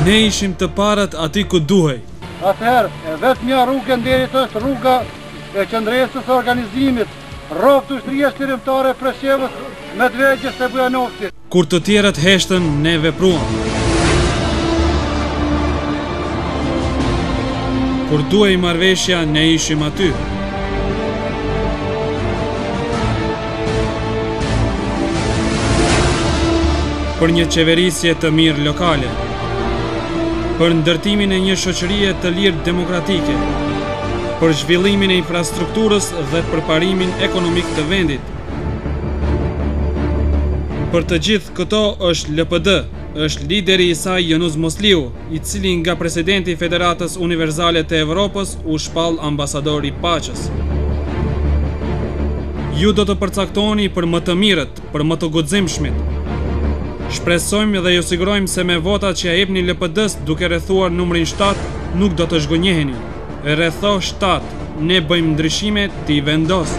Ne ishim të parët aty ku duhej. Atëherë, vetmja rrugë nderit është rruga e qëndresës së organizimit, rrogë të ushtrisë lirimtare Preshevës, Medvegjës e Bujanovcit. Kur të tjerët heshtën, ne vepruam. Kur duhej marrëveshja, ne ishim aty. Për një qeverisje të mirë lokale, për ndërtimin e një shoqërie të lirë demokratike, për zhvillimin e infrastrukturës dhe përparimin ekonomik të vendit. Për të gjithë këto është LPD, është lideri i saj Januz Mosliu, i cili nga presidenti i Federatës Universale të Evropës u shpall ambasador i paqes. Ju do të përcaktoni për më të mirët, për më të guximshmit. Shpresojmë dhe ju sigurojmë se me votat që ja jepni LPD-s duke rrethuar numrin 7, nuk do të zhgënjeheni. Rretho 7, ne bëjmë ndryshime, ti vendos.